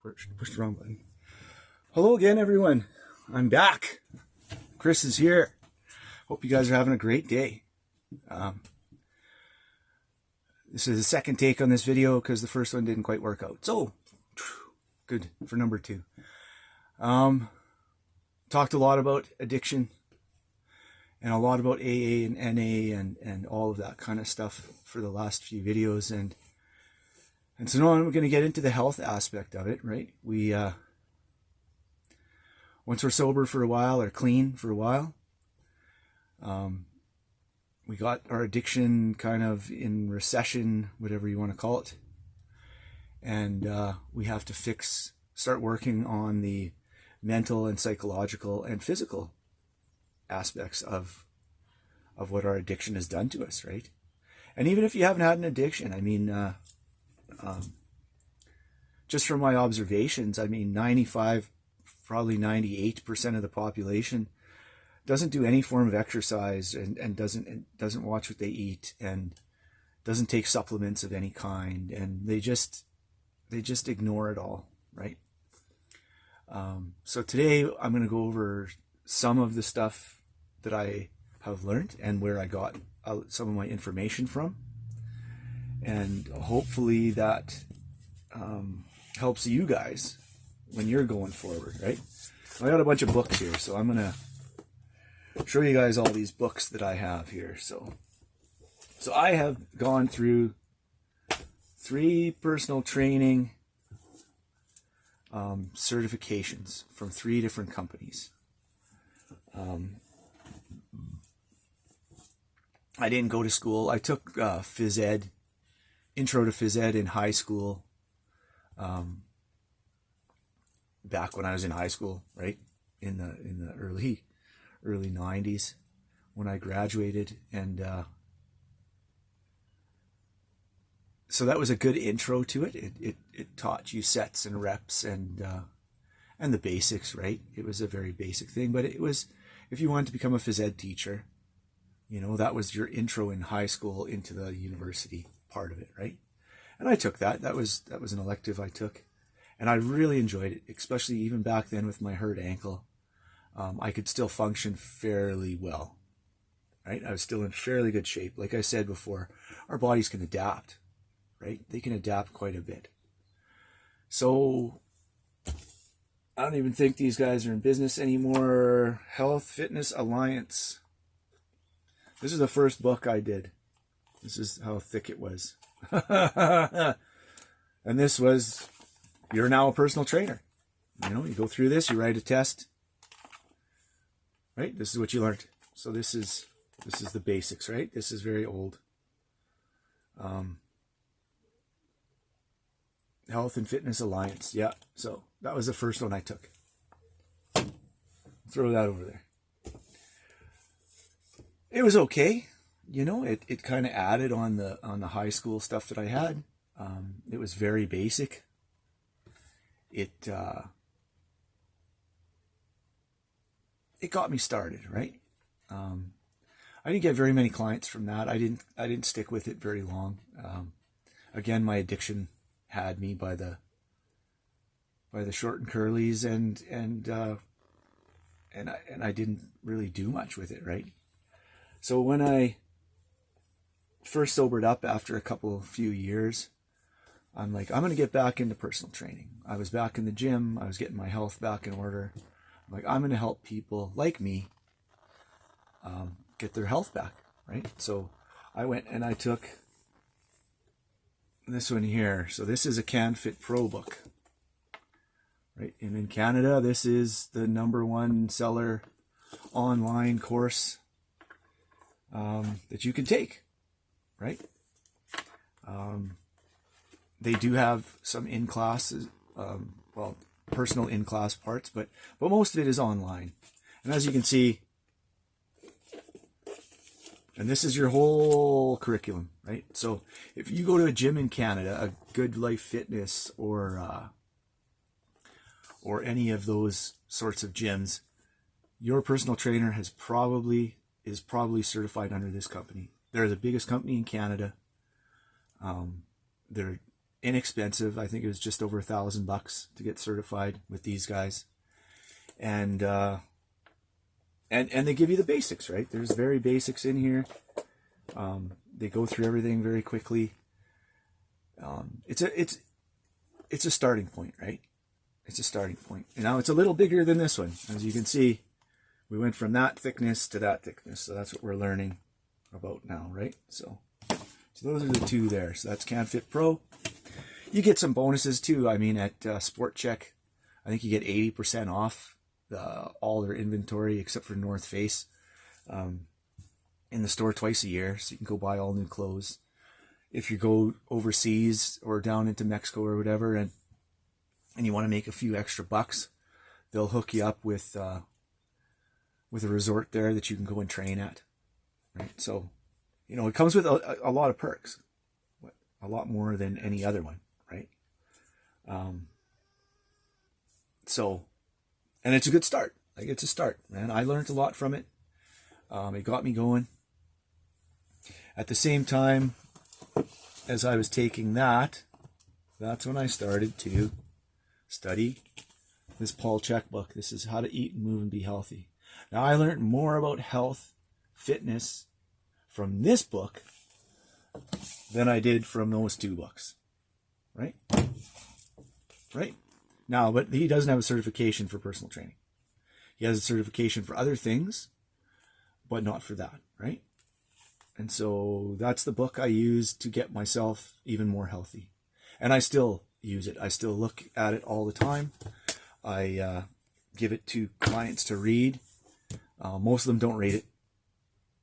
Pushed the wrong button. Hello again, everyone. I'm back. Chris is here. Hope you guys are having a great day. This is the second take on this video because the first one didn't quite work out. So, good for number 2. Talked a lot about addiction and a lot about AA and NA and all of that kind of stuff for the last few videos. And so now I'm going to get into the health aspect of it, right? Once we're sober for a while or clean for a while, we got our addiction kind of in recession, whatever you want to call it. And we have to start working on the mental and psychological and physical aspects of what our addiction has done to us, right? And even if you haven't had an addiction, I mean, just from my observations, I mean, 95, probably 98% of the population doesn't do any form of exercise and doesn't watch what they eat and doesn't take supplements of any kind, and they just ignore it all, right? So today I'm going to go over some of the stuff that I have learned and where I got some of my information from, and hopefully that helps you guys when you're going forward, right? I got a bunch of books here, so I'm going to show you guys all these books that I have here. So I have gone through 3 personal training certifications from 3 different companies. I didn't go to school. I took phys ed, intro to phys ed in high school, back when I was in high school, right? In the early 90s when I graduated. And so that was a good intro to it. It taught you sets and reps and the basics, right? It was a very basic thing, but it was, if you wanted to become a phys ed teacher, you know, that was your intro in high school into the university part of it, right? And I took that. That was an elective I took, and I really enjoyed it, especially even back then with my hurt ankle. I could still function fairly well, right? I was still in fairly good shape. Like I said before, our bodies can adapt, right? They can adapt quite a bit. So I don't even think these guys are in business anymore. Health Fitness Alliance. This is the first book I did. This is how thick it was. And this was, you're now a personal trainer. You know, you go through this, you write a test. Right? This is what you learned. So this is the basics, right? This is very old. Health and Fitness Alliance. Yeah. So that was the first one I took. Throw that over there. It was okay. You know, it kind of added on the high school stuff that I had. It was very basic. It got me started, right? I didn't get very many clients from that. I didn't stick with it very long. Again, my addiction had me by the short and curlies, and I didn't really do much with it, right? So when I first sobered up after a few years, I'm like, I'm going to get back into personal training. I was back in the gym. I was getting my health back in order. I'm like, I'm going to help people like me get their health back, right? So I went and I took this one here. So this is a CanFit Pro book, right? And in Canada, this is the #1 seller online course that you can take, right? They do have some in-classes, personal in-class parts, but most of it is online. And as you can see, and this is your whole curriculum, right? So if you go to a gym in Canada, a Good Life Fitness or any of those sorts of gyms, your personal trainer is probably certified under this company. They're the biggest company in Canada. They're inexpensive. I think it was just over $1,000 to get certified with these guys. And they give you the basics, right? There's very basics in here. They go through everything very quickly. It's a starting point, right? It's a starting point. And now it's a little bigger than this one. As you can see, we went from that thickness to that thickness. So that's what we're learning about now, right? So those are the two there. So that's CanFit Pro. You get some bonuses too. I mean, at Sport Check, I think you get 80% off all their inventory except for North Face in the store twice a year. So you can go buy all new clothes. If you go overseas or down into Mexico or whatever, and you want to make a few extra bucks, they'll hook you up with a resort there that you can go and train at, right? So, you know, it comes with a lot of perks, a lot more than any other one, right? So, and it's a good start. Like, it's a start, man. I learned a lot from it. It got me going. At the same time, as I was taking that, that's when I started to study this Paul Chek book. This is How to Eat and Move and Be Healthy. Now, I learned more about health, fitness from this book than I did from those two books, right? Right? Now, but he doesn't have a certification for personal training. He has a certification for other things, but not for that, right? And so that's the book I use to get myself even more healthy. And I still use it. I still look at it all the time. I give it to clients to read. Most of them don't read it.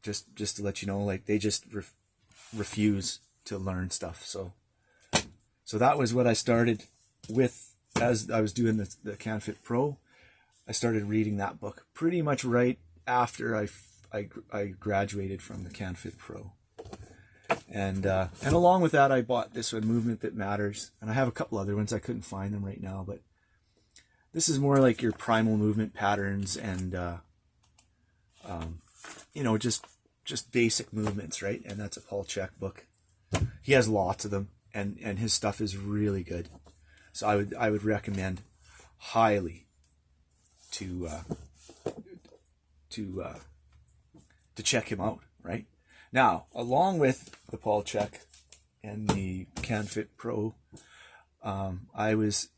Just to let you know, like, they just refuse to learn stuff. So that was what I started with as I was doing the CanFit Pro. I started reading that book pretty much right after I graduated from the CanFit Pro. And along with that, I bought this one, Movement That Matters. And I have a couple other ones. I couldn't find them right now, but this is more like your primal movement patterns and, you know, just basic movements, right? And that's a Paul Chek book. He has lots of them, and his stuff is really good. So I would recommend highly to check him out, right? Now, along with the Paul Chek and the CanFit Pro, I was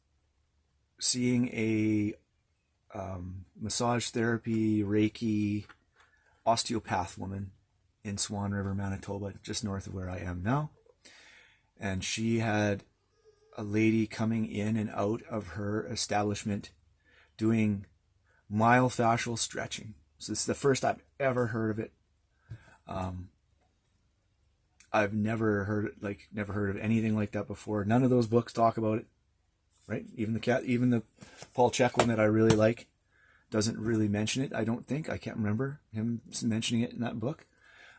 seeing a massage therapy, Reiki, osteopath woman in Swan River, Manitoba, just north of where I am now. And she had a lady coming in and out of her establishment doing myofascial stretching. So this is the first I've ever heard of it. I've never heard of anything like that before. None of those books talk about it, right? Even the Paul Chek one that I really like doesn't really mention it. I don't think. I can't remember him mentioning it in that book.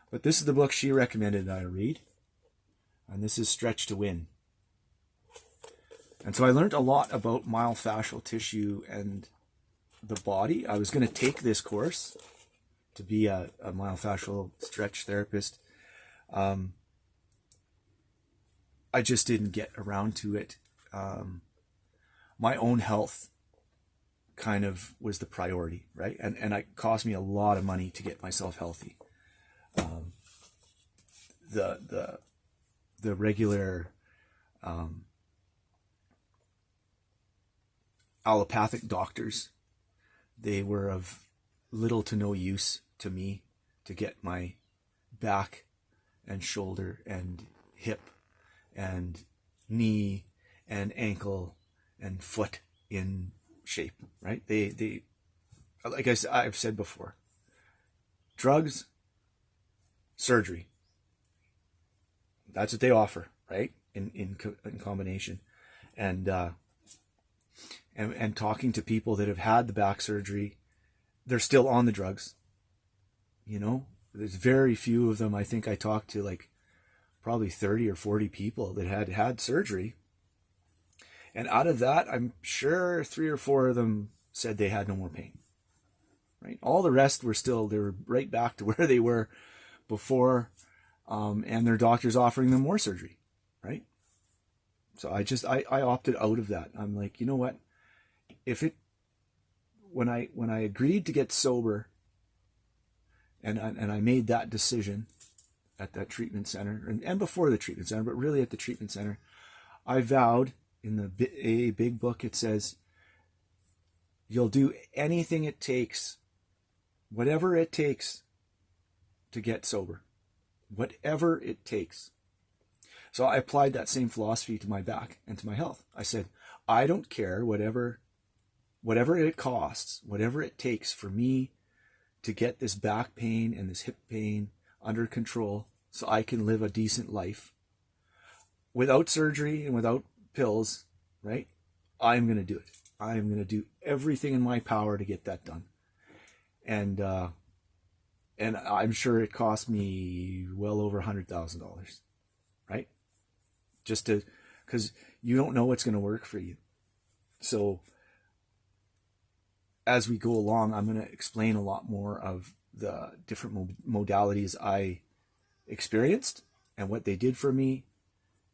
But this is the book she recommended that I read. And this is Stretch to Win. And so I learned a lot about myofascial tissue and the body. I was going to take this course to be a myofascial stretch therapist. I just didn't get around to it. My own health kind of was the priority, right? And it cost me a lot of money to get myself healthy. The regular allopathic doctors, they were of little to no use to me to get my back and shoulder and hip and knee and ankle and foot in shape, right? They like I've said before, drugs, surgery, that's what they offer, right? In combination. And talking to people that have had the back surgery, they're still on the drugs. You know, there's very few of them. I think I talked to like probably 30 or 40 people that had surgery. And out of that, I'm sure 3 or 4 of them said they had no more pain, right? All the rest they were right back to where they were before, and their doctor's offering them more surgery, right? So I opted out of that. I'm like, you know what? When I agreed to get sober, and I made that decision at that treatment center, and before the treatment center, but really at the treatment center, I vowed, in the AA Big Book, it says, you'll do anything it takes, whatever it takes, to get sober. Whatever it takes. So I applied that same philosophy to my back and to my health. I said, I don't care whatever it costs, whatever it takes for me to get this back pain and this hip pain under control so I can live a decent life without surgery and without pills, right? I'm going to do it. I'm going to do everything in my power to get that done. And I'm sure it cost me well over $100,000, right? Just because you don't know what's going to work for you. So as we go along, I'm going to explain a lot more of the different modalities I experienced and what they did for me,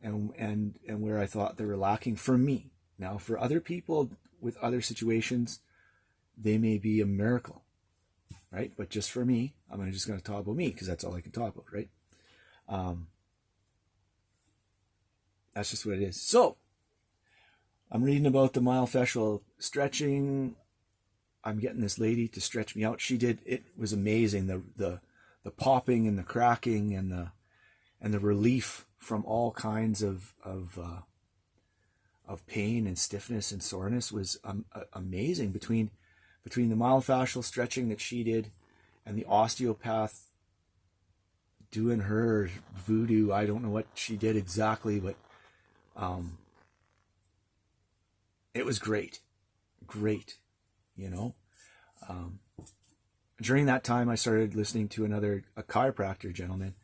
and where I thought they were lacking for me. Now, for other people with other situations, they may be a miracle, right? But just for me, I'm just going to talk about me because that's all I can talk about, right? That's just what it is. So I'm reading about the myofascial stretching. I'm getting this lady to stretch me out. She did. It was amazing. The popping and the cracking and the relief from all kinds of pain and stiffness and soreness was amazing. Between the myofascial stretching that she did and the osteopath doing her voodoo, I don't know what she did exactly, but it was great, you know. During that time, I started listening to a chiropractor gentleman,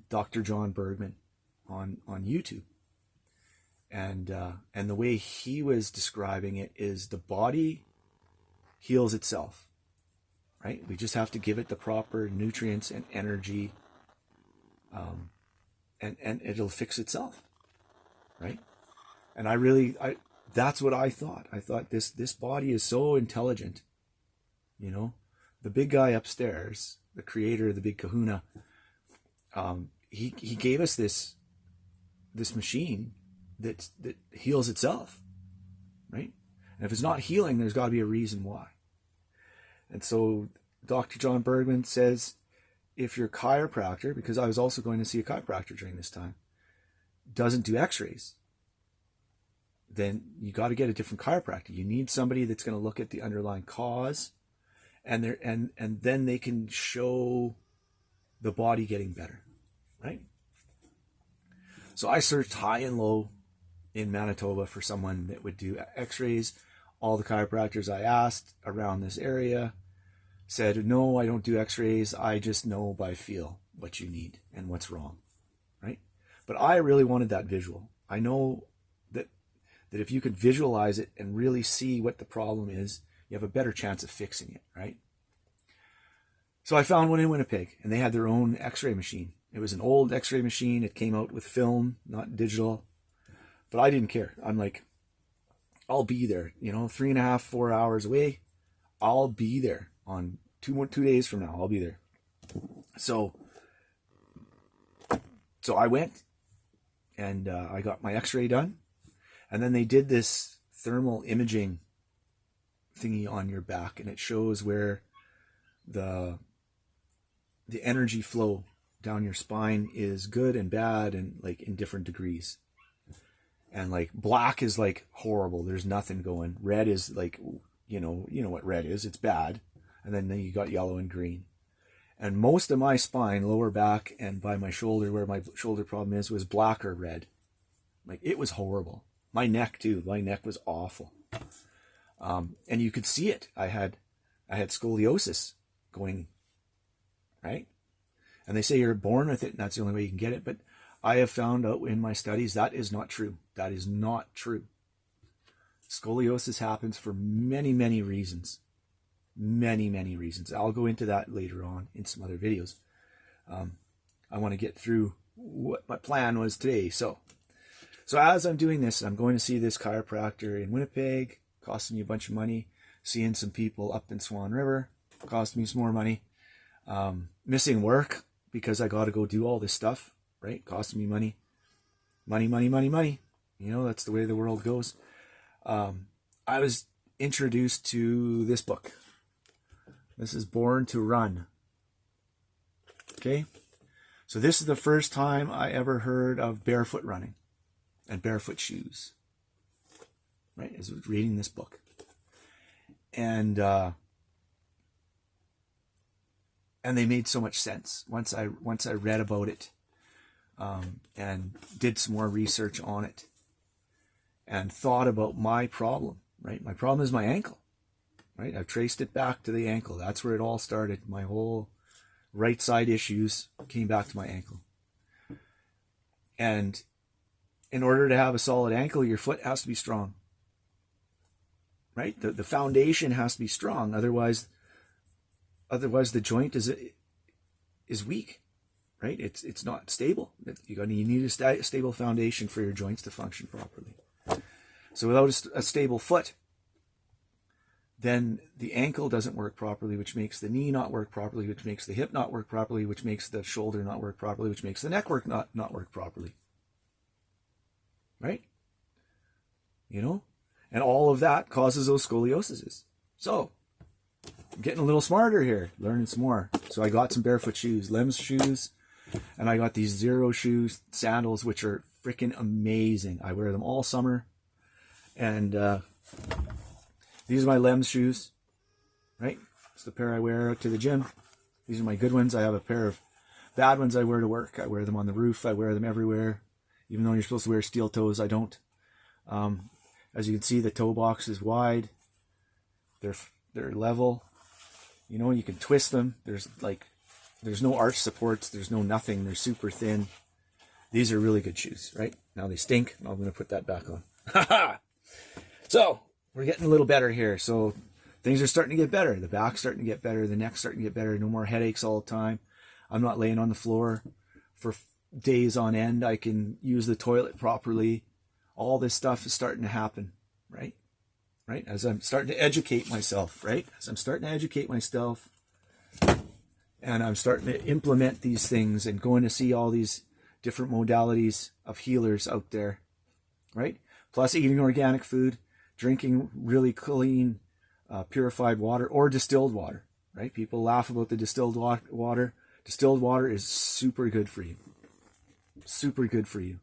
Dr. John Bergman, on YouTube, and the way he was describing it is the body heals itself, right? We just have to give it the proper nutrients and energy, and it'll fix itself, right? And that's what I thought. I thought this body is so intelligent, you know. The big guy upstairs, the creator, the big kahuna, he gave us this machine that heals itself, right? And if it's not healing, there's got to be a reason why. And so Dr. John Bergman says, if your chiropractor, because I was also going to see a chiropractor during this time, doesn't do x-rays, then you got to get a different chiropractor. You need somebody that's going to look at the underlying cause, and then they can show the body getting better, right? So I searched high and low in Manitoba for someone that would do x-rays. All the chiropractors I asked around this area said, no, I don't do x-rays. I just know by feel what you need and what's wrong, right? But I really wanted that visual. I know that if you could visualize it and really see what the problem is, you have a better chance of fixing it, right? So I found one in Winnipeg, and they had their own x-ray machine. It was an old x-ray machine. It came out with film, not digital. But I didn't care. I'm like, I'll be there, 3.5, 4 hours away. I'll be there on 2 days from now. I'll be there. So I went, and I got my x-ray done. And then they did this thermal imaging thingy on your back, and it shows where the energy flow down your spine is good and bad, and like in different degrees. And like black is like horrible, there's nothing going. Red is like, you know what red is, it's bad. And then you got yellow and green. And most of my spine, lower back and by my shoulder, where my shoulder problem is, was black or red. Like, it was horrible. My neck too. My neck was awful. And you could see it. I had scoliosis going, right? And they say you're born with it and that's the only way you can get it. But I have found out in my studies that is not true. That is not true. Scoliosis happens for many, many reasons. Many, many reasons. I'll go into that later on in some other videos. I want to get through what my plan was today. So So as I'm doing this, I'm going to see this chiropractor in Winnipeg, costing me a bunch of money. Seeing some people up in Swan River, costing me some more money. Missing work because I got to go do all this stuff, right? Costing me money. Money, money, money, money. You know, that's the way the world goes. I was introduced to this book. This is Born to Run. Okay? So this is the first time I ever heard of barefoot running and barefoot shoes. Right? As I was reading this book. And they made so much sense once I read about it, and did some more research on it, and thought about my problem. Right, my problem is my ankle. Right, I've traced it back to the ankle. That's where it all started. My whole right side issues came back to my ankle. And in order to have a solid ankle, your foot has to be strong. Right, the foundation has to be strong. Otherwise the joint is weak. Right, it's not stable. You need a stable foundation for your joints to function properly. So without a stable foot, then the ankle doesn't work properly, which makes the knee not work properly, which makes the hip not work properly, which makes the shoulder not work properly, which makes the neck not work properly. Right? You know? And all of that causes those scolioses. So, I'm getting a little smarter here, learning some more. So I got some barefoot shoes, Lem's shoes, and I got these Zero shoes, sandals, which are freaking amazing. I wear them all summer. And these are my Lem's shoes, right? It's the pair I wear out to the gym. These are my good ones. I have a pair of bad ones I wear to work. I wear them on the roof. I wear them everywhere. Even though you're supposed to wear steel toes, I don't. As you can see, the toe box is wide. They're level. You know, you can twist them. There's no arch supports. There's no nothing. They're super thin. These are really good shoes, right? Now they stink. I'm going to put that back on. So we're getting a little better here. So things are starting to get better. The back's starting to get better. The neck's starting to get better. No more headaches all the time. I'm not laying on the floor for days on end. I can use the toilet properly. All this stuff is starting to happen, right? Right? As I'm starting to educate myself, right? As I'm starting to educate myself, and I'm starting to implement these things and going to see all these different modalities of healers out there, right? Plus eating organic food, drinking really clean, purified water or distilled water, right? People laugh about the distilled water. Distilled water is super good for you. Super good for you.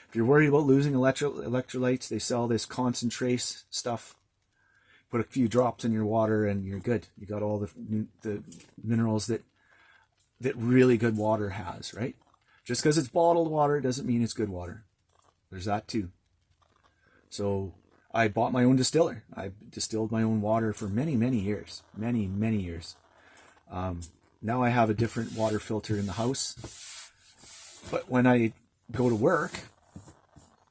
If you're worried about losing electrolytes, they sell this concentrate stuff. Put a few drops in your water and you're good. You got all the minerals that really good water has, right? Just because it's bottled water doesn't mean it's good water. There's that too. So I bought my own distiller. I distilled my own water for many, many years. Many, many years. Now I have a different water filter in the house. But when I go to work,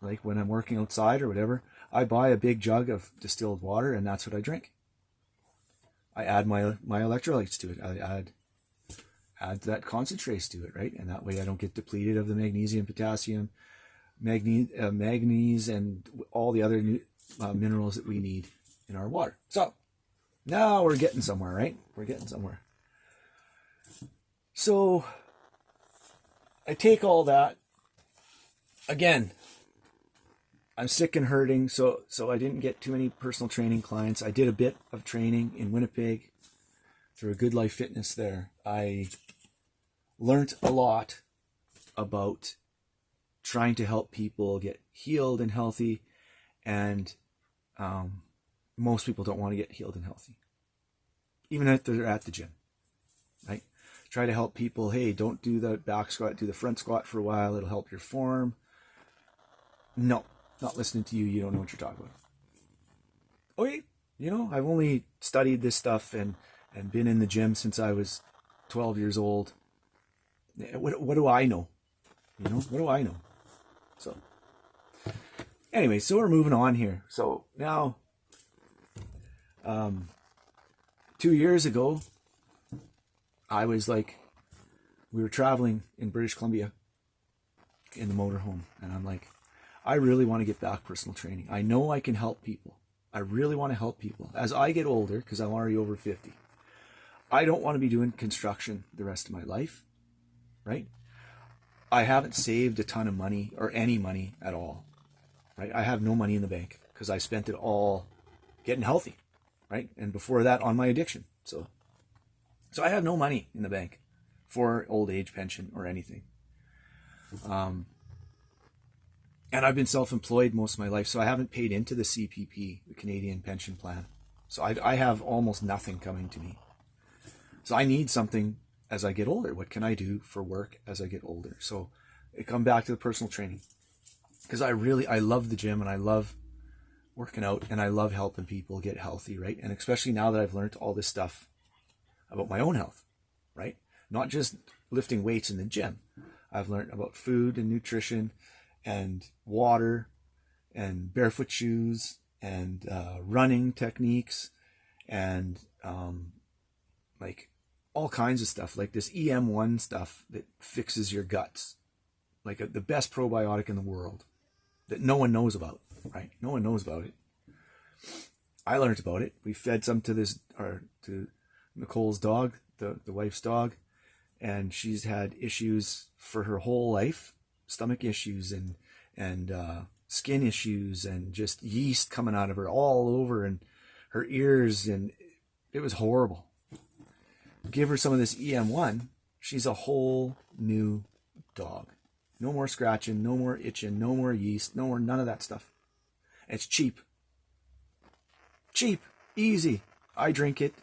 like when I'm working outside or whatever, I buy a big jug of distilled water and that's what I drink. I add my electrolytes to it. I add that concentrates to it, right? And that way I don't get depleted of the magnesium, potassium, manganese, and all the other minerals that we need in our water. So now we're getting somewhere, right? We're getting somewhere. So I take all that. Again, I'm sick and hurting, so I didn't get too many personal training clients. I did a bit of training in Winnipeg through a Good Life Fitness there. I learned a lot about trying to help people get healed and healthy, and most people don't want to get healed and healthy, even if they're at the gym, right? Try to help people, hey, don't do the back squat, do the front squat for a while, it'll help your form. No, not listening to you, you don't know what you're talking about. Okay, you know, I've only studied this stuff and been in the gym since I was 12 years old. What do I know? You know, what do I know? So, anyway, so we're moving on here. So now, 2 years ago, I was like, we were traveling in British Columbia in the motorhome, and I'm like, I really want to get back personal training. I know I can help people. I really want to help people. As I get older, because I'm already over 50, I don't want to be doing construction the rest of my life, right? I haven't saved a ton of money or any money at all, right? I have no money in the bank because I spent it all getting healthy, right? And before that on my addiction. So I have no money in the bank for old age pension or anything. And I've been self-employed most of my life, so I haven't paid into the CPP, the Canadian Pension Plan. So I have almost nothing coming to me. So I need something as I get older. What can I do for work as I get older? So it comes back to the personal training. Because I love the gym and I love working out and I love helping people get healthy, right? And especially now that I've learned all this stuff about my own health, right? Not just lifting weights in the gym. I've learned about food and nutrition and water and barefoot shoes and running techniques and like all kinds of stuff, like this EM1 stuff that fixes your guts, like the best probiotic in the world that no one knows about, right? No one knows about it. I learned about it. We fed some to to Nicole's dog, the wife's dog, and she's had issues for her whole life, stomach issues and skin issues and just yeast coming out of her all over and her ears, and it was horrible. Give her some of this EM1, she's a whole new dog. No more scratching, no more itching, no more yeast, no more none of that stuff. It's cheap. Cheap, easy. I drink it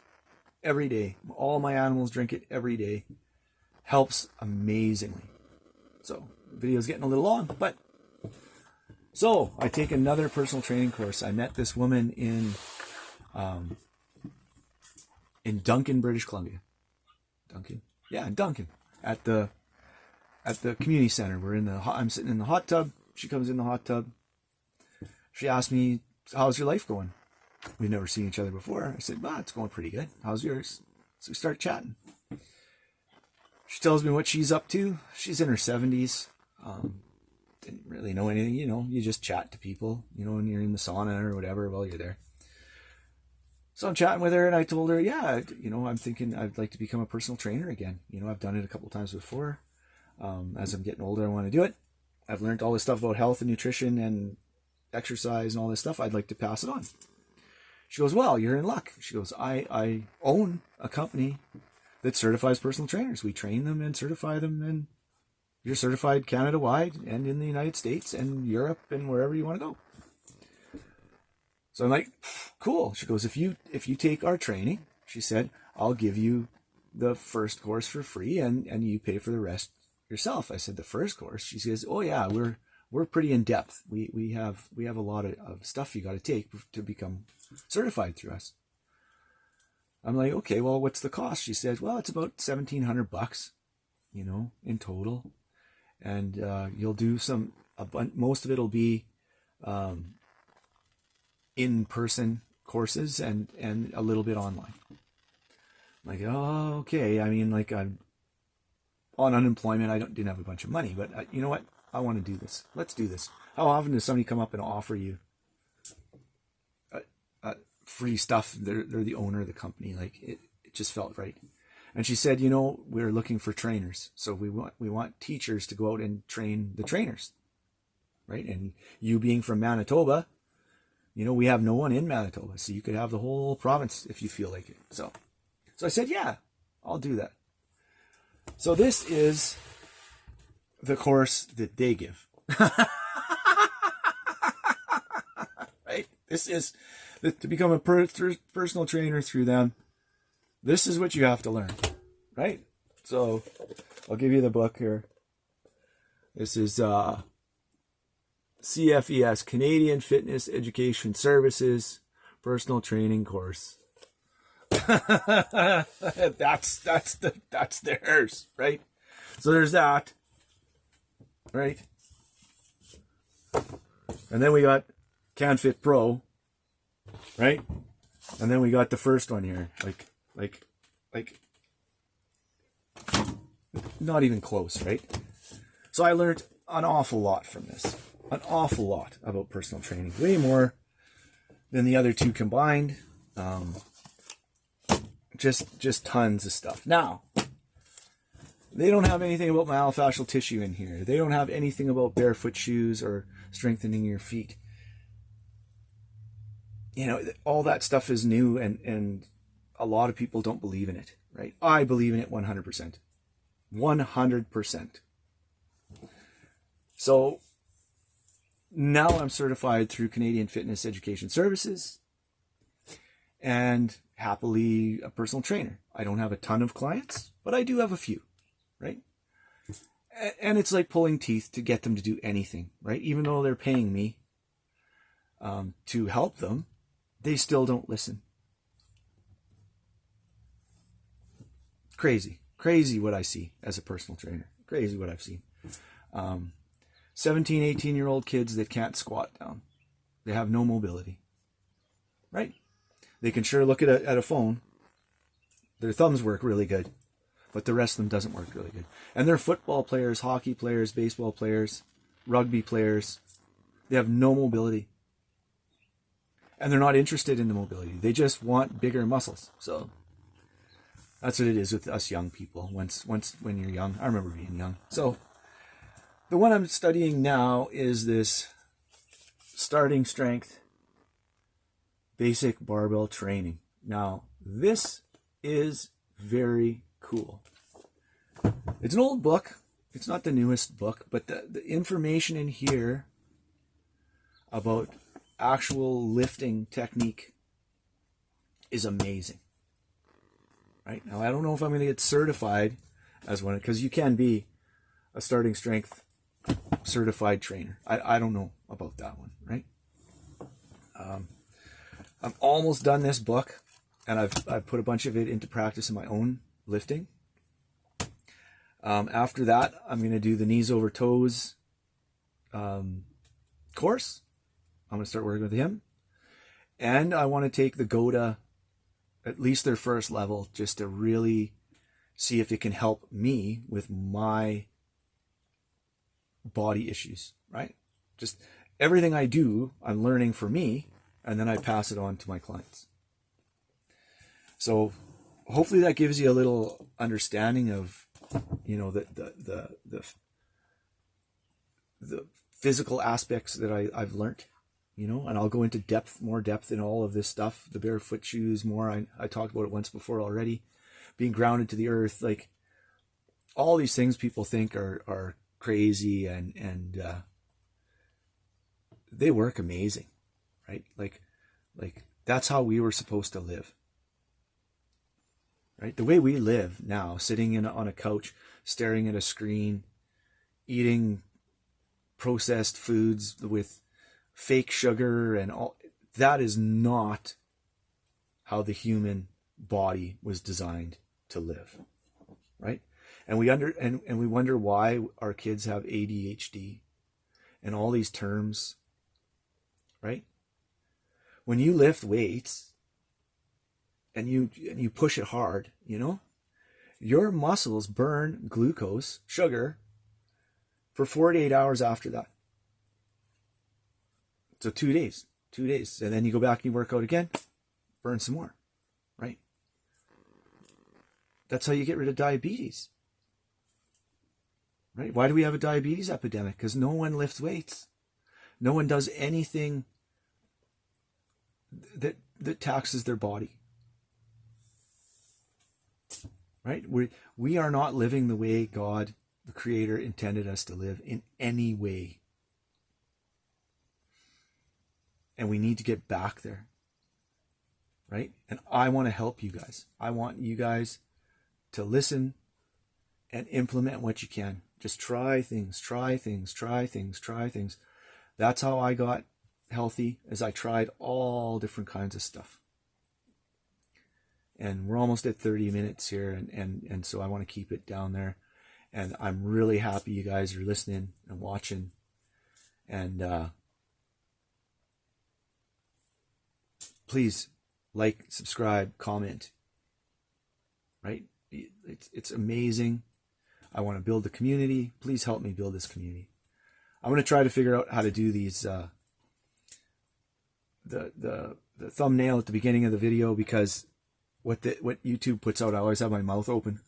every day. All my animals drink it every day. Helps amazingly. So, the video's getting a little long, but so I take another personal training course. I met this woman in Duncan, British Columbia. Duncan? Yeah, in Duncan. At the community center. I'm sitting in the hot tub. She comes in the hot tub. She asked me, how's your life going? We've never seen each other before. I said, it's going pretty good. How's yours? So we start chatting. She tells me what she's up to. She's in her 70s. Didn't really know anything. You just chat to people, when you're in the sauna or whatever while you're there. So I'm chatting with her and I told her, I'm thinking I'd like to become a personal trainer again. I've done it a couple times before. As I'm getting older, I want to do it. I've learned all this stuff about health and nutrition and exercise and all this stuff. I'd like to pass it on. She goes, well, you're in luck. She goes, I own a company that certifies personal trainers. We train them and certify them, and you're certified Canada-wide and in the United States and Europe and wherever you want to go. So I'm like, cool. She goes, if you take our training, she said, I'll give you the first course for free and you pay for the rest yourself. I said, the first course? She says, oh yeah, we're pretty in depth. We have a lot of stuff you got to take to become certified through us. I'm like, okay, well, what's the cost? She said, well, it's about $1,700, in total. And you'll do most of it'll be in-person courses and a little bit online. I'm like, oh, okay. I mean, like, I'm on unemployment. I didn't have a bunch of money, but you know what? I want to do this. Let's do this. How often does somebody come up and offer you free stuff? They're the owner of the company. Like, it just felt right. And she said, we're looking for trainers. So we want teachers to go out and train the trainers, right? And you being from Manitoba, we have no one in Manitoba. So you could have the whole province if you feel like it. So I said, yeah, I'll do that. So this is the course that they give. Right? This is to become a personal trainer through them. This is what you have to learn, right? So I'll give you the book here. This is CFES, Canadian Fitness Education Services Personal Training Course. That's theirs, right? So there's that, right? And then we got CanFit Pro, right? And then we got the first one here, like not even close, right? So I learned an awful lot from this. an awful lot about personal training, way more than the other two combined. Just tons of stuff. Now, they don't have anything about myofascial tissue in here. They don't have anything about barefoot shoes or strengthening your feet. You know, all that stuff is new, and a lot of people don't believe in it, right? I believe in it 100%. 100%. So now I'm certified through Canadian Fitness Education Services and happily a personal trainer. I don't have a ton of clients, but I do have a few, right? And it's like pulling teeth to get them to do anything, right? Even though they're paying me to help them, they still don't listen. Crazy what I see as a personal trainer. Crazy what I've seen. 17, 18-year-old kids that can't squat down. They have no mobility, right? They can sure look at a phone. Their thumbs work really good, but the rest of them doesn't work really good. And they're football players, hockey players, baseball players, rugby players. They have no mobility. And they're not interested in the mobility. They just want bigger muscles. So that's what it is with us young people. Once when you're young, I remember being young. So the one I'm studying now is this starting strength basic barbell training. Now, this is very cool. It's an old book. It's not the newest book, but the information in here about actual lifting technique is amazing. Right? Now, I don't know if I'm going to get certified as one, because you can be a starting strength certified trainer. I don't know about that one, right? I'm almost done this book, and I've put a bunch of it into practice in my own lifting. After that, I'm going to do the knees over toes course. I'm going to start working with him. And I want to take the GOTA, at least their first level, just to really see if it can help me with my body issues, right? Just everything I do, I'm learning for me, and then I pass it on to my clients. So hopefully that gives you a little understanding of, you know, the physical aspects that I've learned, you know, and I'll go into more depth in all of this stuff, the barefoot shoes more. I talked about it once before already, being grounded to the earth, like all these things people think are crazy, and they work amazing, right? Like that's how we were supposed to live, right? The way we live now, sitting on a couch, staring at a screen, eating processed foods with fake sugar and all, that is not how the human body was designed to live, right? And we wonder why our kids have ADHD and all these terms, right? When you lift weights and you push it hard, you know, your muscles burn glucose, sugar, for 48 hours after that. So 2 days. And then you go back and you work out again, burn some more, right? That's how you get rid of diabetes. Right? Why do we have a diabetes epidemic? Because no one lifts weights. No one does anything that taxes their body. Right? We are not living the way God, the Creator, intended us to live in any way. And we need to get back there. Right? And I want to help you guys. I want you guys to listen and implement what you can. Just try things. That's how I got healthy, as I tried all different kinds of stuff. And we're almost at 30 minutes here, and so I want to keep it down there. And I'm really happy you guys are listening and watching. And please like, subscribe, comment. Right? It's amazing. I want to build a community. Please help me build this community. I'm going to try to figure out how to do these, the thumbnail at the beginning of the video, because what YouTube puts out, I always have my mouth open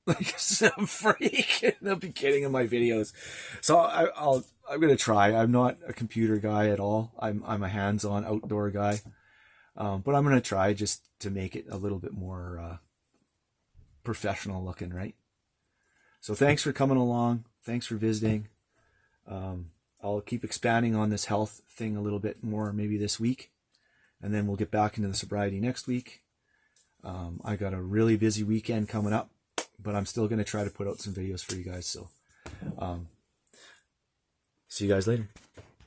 like some freak in the beginning of my videos. So I'm going to try. I'm not a computer guy at all. I'm a hands-on outdoor guy. But I'm going to try just to make it a little bit more professional looking, right? So thanks for coming along. Thanks for visiting. I'll keep expanding on this health thing a little bit more maybe this week, and then we'll get back into the sobriety next week. I got a really busy weekend coming up, but I'm still going to try to put out some videos for you guys. So see you guys later.